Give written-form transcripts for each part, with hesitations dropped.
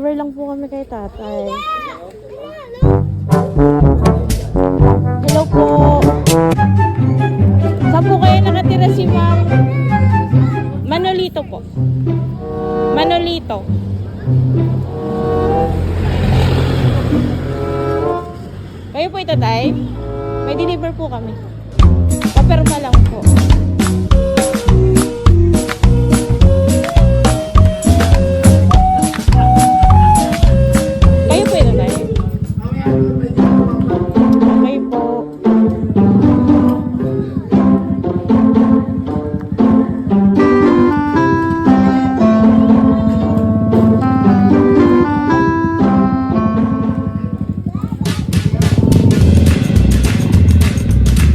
Magdi-deliver lang po kami kay tatay. Hello po. Saan po kayo nakatira si ma'am? Manolito po. Manolito. Kayo po ito, tay? May deliver po kami. Paperma lang po. Kayo po ito, tay? Okay po.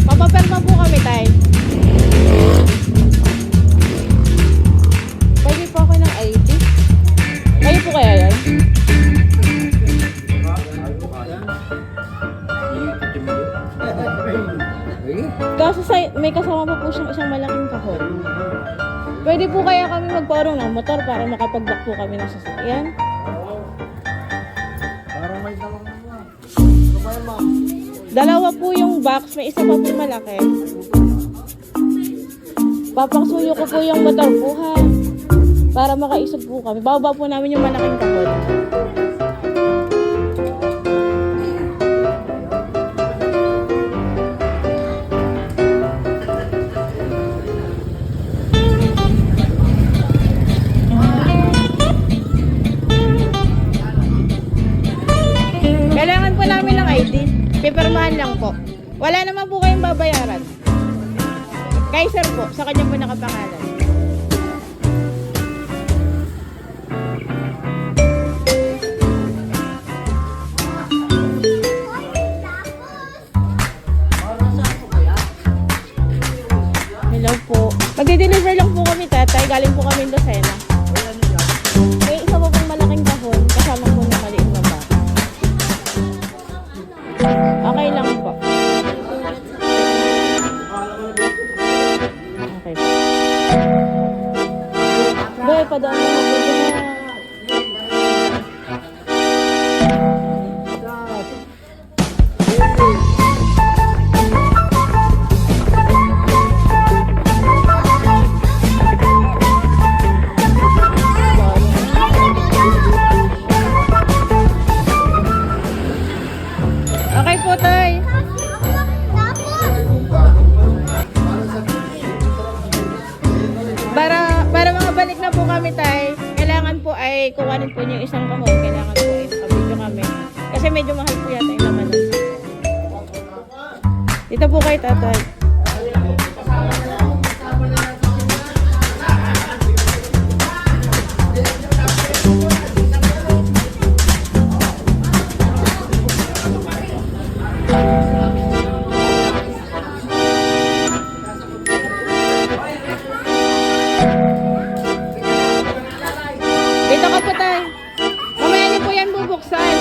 Papaperma po kami, tay. Pwede po ako ng ID. Kayo po kaya yan? Kaso may kasama pa po siyang isang malaking kahon. Pwede po kaya kami magpaurong ng motor para makapag-back po kami ng sasakyan? Dalawa po yung box, may isa pa po malaki. Papaksuyo ko po yung motor po ha. Para makaisog po kami. Bababa po namin yung malaking kahon. Kailangan po namin ng ID. Pipirmahan lang po. Wala naman po kayong babayaran. Kay sir po, sa kanya po nakapangalan. Hello po. Magdi-deliver lang po kami, tatay. Galing po kami Lucena. May isa po pong malaking kahon. Kasama po ng maliit na bag. Okay lang po. Okay po. Boy, padaan mo na po dyan. Okay po, tay. Para makabalik na po kami, tay, kailangan po ay kuhanin po niyo yung isang kahon. Kailangan po ay nakabidyo kami. Kasi medyo mahal po yata yung laman. Dito po kay tatay. Dito ka po, tay. Mamaya niyo po yan bubuksan.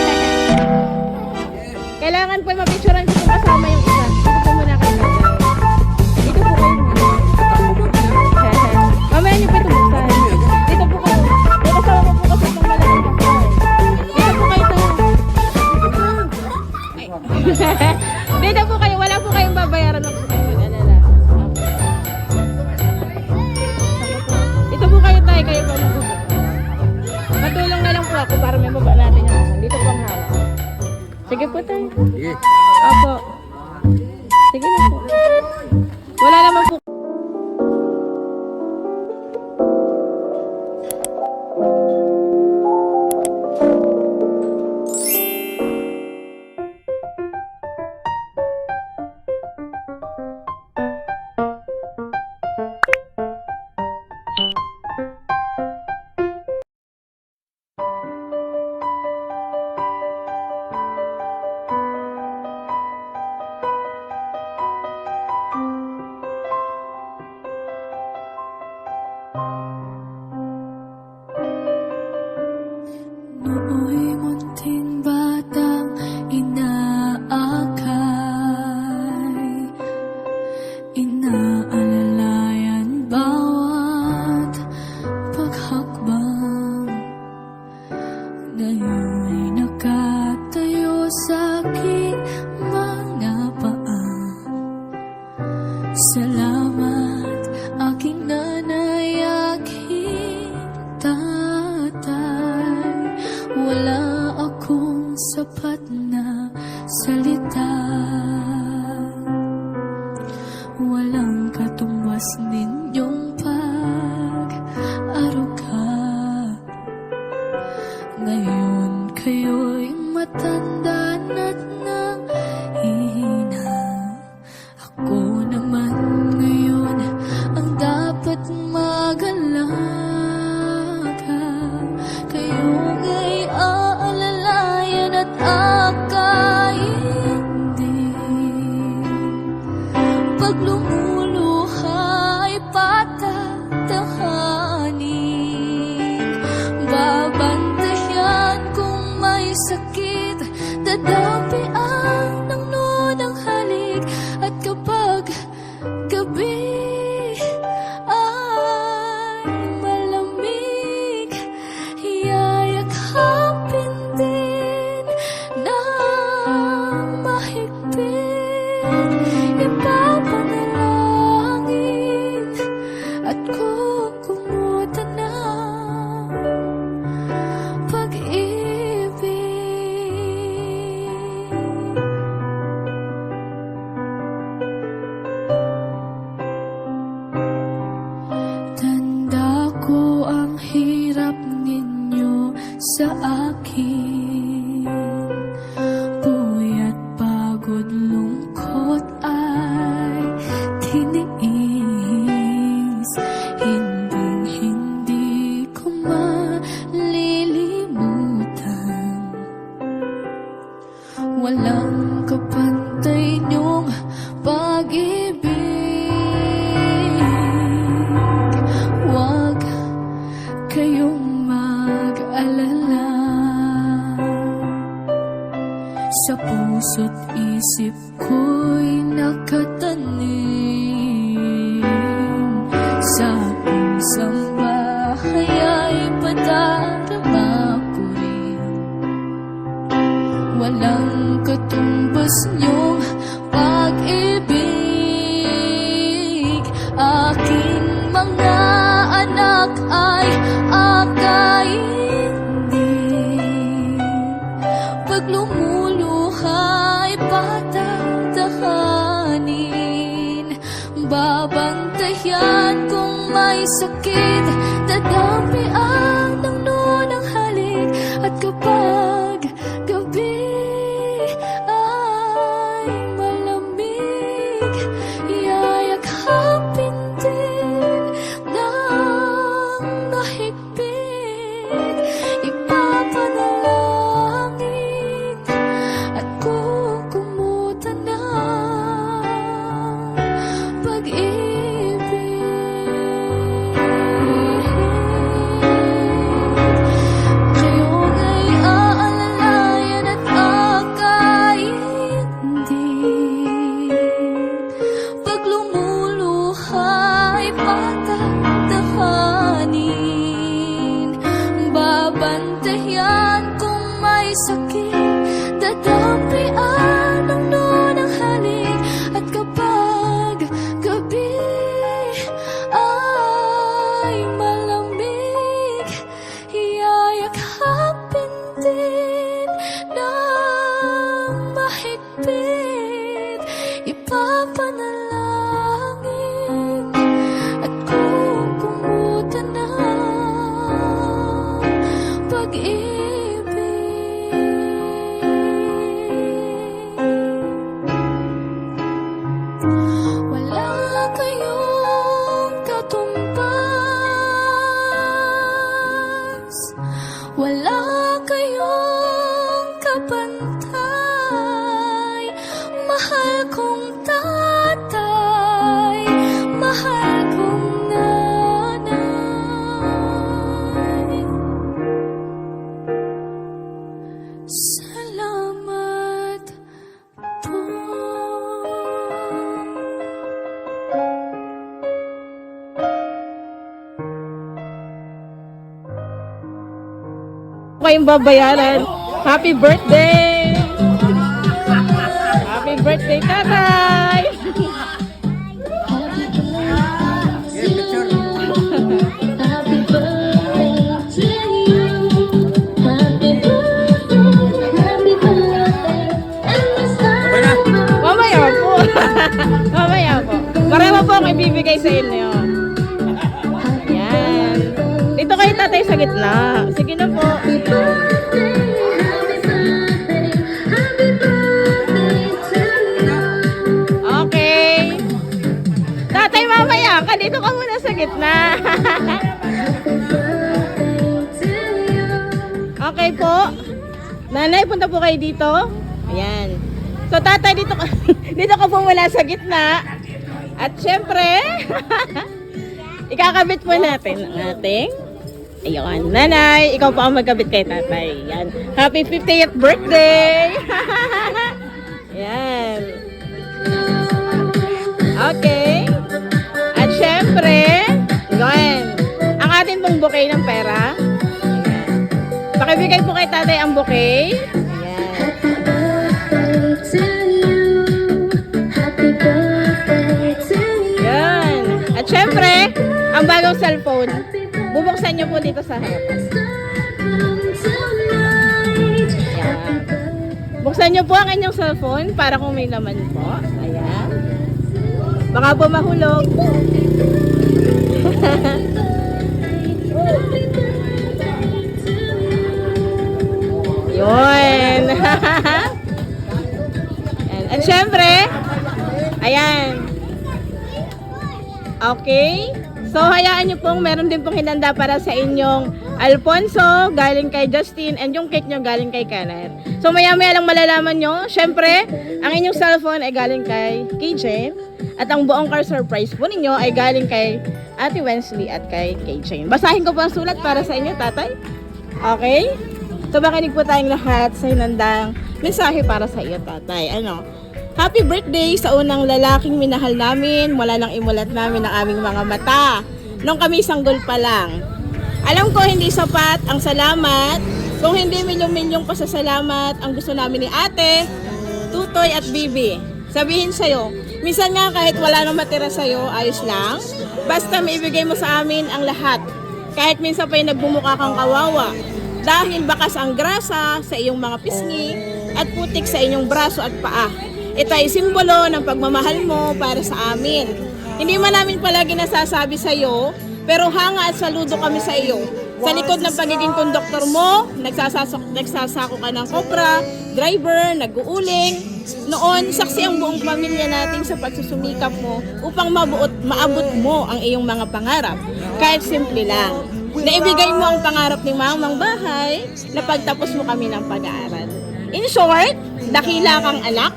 Kailangan po mapicturean ko po kasama yung isa. Dito po muna kayo, tatay. Dito po kayo. Mamaya niyo po ito buksan. Dito po kayo. May kasama ko po kasi itong malaking kasama. Dito po kayo, tay. Dito po kayo. Wala po kayong babayaran ng po. Alala. Dito po kayo, tay. Kayo po magbubukas. Matulong na lang po ako para may baba natin yung mga. Dito po ang hawak. Sige po, tayo. Sige. Apo. Sige na po. Wala naman po. sapat na salita. Walang katumbas ninyong pag-aruga. Ngayon kayo'y matanda na't nahihina. Ako naman ngayon ang dapat mag-alaga. Kayo nga'y aalalayan at akaintindi. Pag lumuluha ay patatahanin. Babantayan kung may sakit, dadapian ng nunang halik. At kapag gabi ay malamig, yayakapin din ng mahigpit. Ipapanalangin at kukumutan ng pag-ibig. Tanda ko ang hirap ninyo sa akin. Puyat, pagod, lungkot ay tiniis. Hinding-hindi ko malilimutan. Walang kapantay niyong pag-ibig. Huwag kayong mag-alala. Sa puso't isip ko'y nakatanim. Sa isang bahay ay padarama ko rin. Walang katumbas niyong pag-ibig. Aking mga anak ay akaintindi. Pag lumuluha ay patatahanin. Babantayan kung may sakit, dadapian ng nunang halik. At kapag gabi ay malamig, yayakapin din ng mahigpit. Ipapanalangin at kukumutan ng pag-ibig. Kayo nga'y aalalayan at akaintindi. Pag lumuluha ay patatahanin. Babantayan kung may sakit, dadapian ng nunang halik. At kapag gabi ay malamig, yayakapin din ng mahigpit. Ipapanalangin at kukumutan ng pag-ibig. Wala kayong katumbas, wala kayong kapantay. Mahal kong tatay, mahal kong nanay. Salamat po. Kayong babayaran. Happy birthday! Happy birthday, tatay! Happy birthday to you. Happy birthday, happy birthday. ako ibibigay sa inyo. Ayan. Dito kayo tatay sa gitna. Sige na po. Okay. Tatay, mamaya ka. Dito ka muna sa gitna. Okay po. Nanay, punta po kayo dito. Ayan. So tatay, dito ka, dito ka po mula sa gitna. At syempre, ikakabit po natin ang ating, ayun, nanay, ikaw po ang magkabit kay tatay. Yan. Happy 50th birthday! Yan. Okay. At syempre, yun, ang atin pong bouquet ng pera. Ayan. Pakibigay po kay tatay ang bouquet. Yan. At syempre, ang bagong cellphone, bubuksan nyo po dito sa harapan. Yan. Buksan nyo po ang inyong cellphone para kung may laman po. Ayan. Baka po mahulog. Yun. At syempre, ayan. Okay. So, hayaan nyo pong meron din pong hinanda para sa inyong Alfonso, galing kay Justin, and yung cake nyo galing kay Kenneth. So, maya-maya lang malalaman nyo. Syempre, ang inyong cellphone ay galing kay KJ. At ang buong car surprise po ninyo ay galing kay Ate Wensley at kay KJ. Basahin ko po ang sulat para sa inyo, tatay. Okay? So, makinig po tayong lahat sa hinandang mensahe para sa iyo, tatay. Ano? Happy birthday sa unang lalaking minahal namin mula nang imulat namin ang aming mga mata. Nung kami sanggol pa lang. Alam ko hindi sapat ang salamat. Kung hindi milyong-milyong pasasalamat ang gusto namin ni ate, Tutoy at Bibi. Sabihin sa'yo, minsan nga kahit wala nang matira sa'yo, ayos lang. Basta maibigay mo sa amin ang lahat. Kahit minsan pa'y nagbumuka kang kawawa. Dahil bakas ang grasa sa iyong mga pisngi at putik sa inyong braso at paa. Ito ay simbolo ng pagmamahal mo para sa amin. Hindi man namin palagi nasasabi sa iyo, pero hanga at saludo kami sa iyo. Sa likod ng pagiging konduktor mo, nagsasako ka ng kopra, driver, nag-uuling. Noon, saksi ang buong pamilya natin sa pagsusumikap mo upang maabot mo ang iyong mga pangarap. Kahit simple lang. Naibigay mo ang pangarap ni mamang bahay na pagtapos mo kami ng pag-aaral. In short, dakila kang anak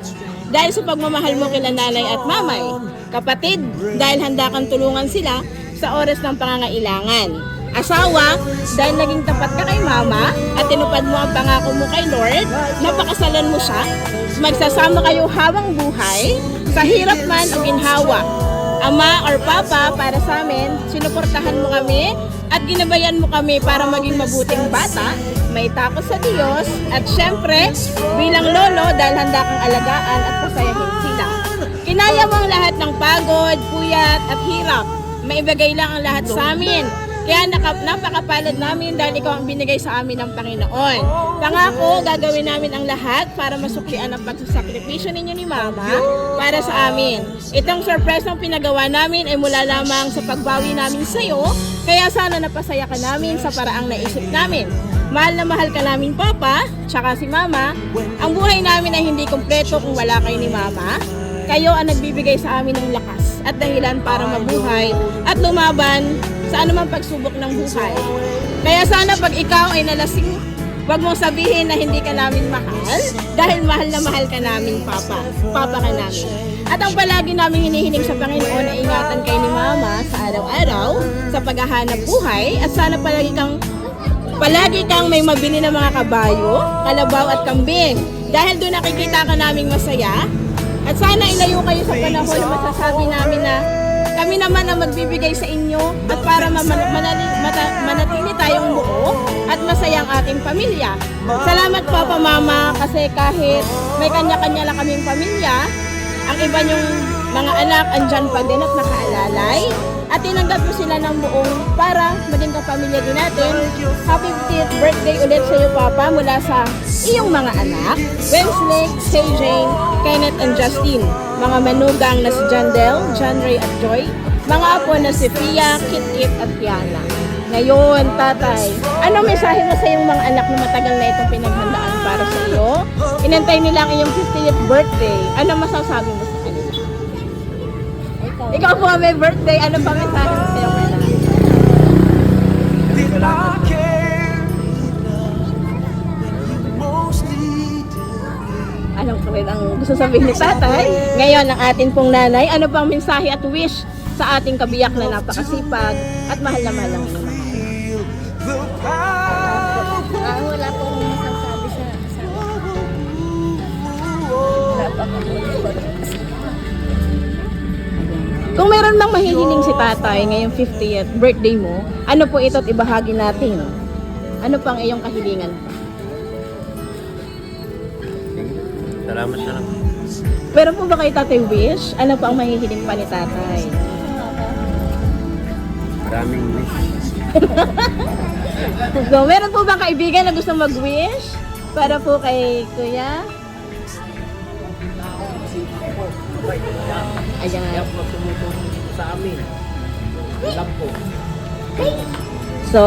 dahil sa pagmamahal mo kila nanay at mamay. Kapatid, dahil handa kang tulungan sila sa oras ng pangangailangan. Asawa, dahil naging tapat ka kay mama at tinupad mo ang pangako mo kay Lord, napakasalan mo siya, magsasama kayo habang buhay, sa hirap man o ginhawa. Ama or papa, para sa amin, sinuportahan mo kami at ginabayan mo kami para maging mabuting bata, may takot sa Diyos, at syempre, bilang lolo dahil handa kang alagaan at pasayahin sila. Kinaya mo ang lahat ng pagod, puyat at hirap. Maibigay lang ang lahat sa amin. Kaya napakapalad namin dahil ikaw ang binigay sa amin ng Panginoon. Pangako, gagawin namin ang lahat para masuklian ang pagsasakripisyo ninyo ni Mama para sa amin. Itong surprise ng pinagawa namin ay mula lamang sa pagbawi namin sa iyo, kaya sana napasaya ka namin sa paraang naisip namin. Mahal na mahal ka namin, Papa, tsaka si Mama. Ang buhay namin ay hindi kumpleto kung wala kayo ni Mama. Kayo ang nagbibigay sa amin ng lakas at dahilan para mabuhay at lumaban sa anumang pagsubok ng buhay. Kaya sana pag ikaw ay nalasing, wag mong sabihin na hindi ka namin mahal dahil mahal na mahal ka namin, Papa. Papa ka namin. At ang palagi namin hinihiling sa Panginoon ay ingatan kay ni Mama sa araw-araw sa paghahanap buhay at sana palagi kang may mabili ng mga kabayo, kalabaw at kambing dahil doon nakikita ka naming masaya. At sana ilayo kayo sa panahon na masasabi namin na kami naman ang magbibigay sa inyo at para manatili tayong buo at masayang ating pamilya. Salamat Papa Mama kasi kahit may kanya-kanya lang kaming pamilya, ang iba niyong mga anak andyan pa din at nakaalalay. at tinanggap mo sila ng buong para maging kapamilya din natin. Happy 50th birthday ulit sa iyo, Papa, mula sa iyong mga anak, Wesley, Say Jane, Kenneth and Justin, mga manugang na si Jandel, John Ray at Joy, mga apo na si Pia, Kit at Kiana. Ngayon, tatay, anong mensahe mo sa iyong mga anak na matagal na itong pinaghandaan para sa iyo? Inantay nila ang iyong 50th birthday. Ano masasabi mo sa kanila? Ikaw po ang may birthday. Ano pa mensahe mo sa iyong anak? Anong rin ang gusto sabihin ni tatay? Ngayon, ang atin pong nanay, ano pang mensahe at wish sa ating kabiyak na napakasipag at mahal na mahal ang iyong mahal? Wala pong masasabi sa asawa. Wala pa po. Kung meron mang mahihiling si tatay ngayong 50th birthday mo, ano po ito't ibahagi natin? Ano pang iyong kahilingan pa? Salamat na lang. Meron po ba kay tatay wish? Ano pa ang mahihiling pa ni tatay? Maraming wish. So, meron po ba kaibigan na gusto mag-wish? Para po kay kuya? Ayan. Sa amin. Love po. So,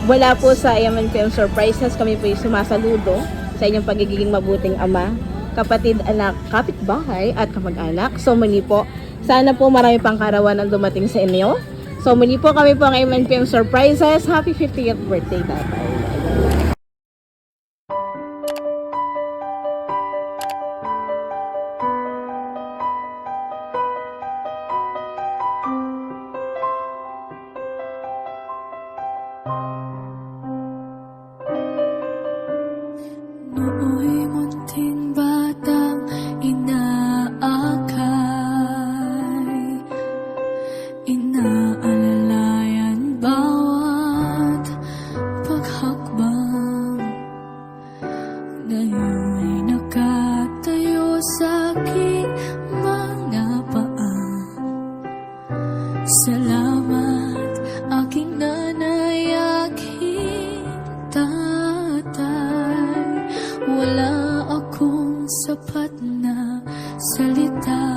wala po sa Yaman Film Surprises, kami po yung sumasaludo sa inyong pagiging mabuting ama, kapatid, anak, kapitbahay at kamag-anak. So, muli po, sana po marami pang karawan ang dumating sa inyo. So, muli po kami po ang Yaman Film Surprises. Happy 50th birthday, tatay. Nooy munting batang inaakay, inaalalayan bawat paghakbang. Ngayon'y nakatayo sa aking mga paa. Salamat aking nanay, aking tatay. Wala akong sapat na salita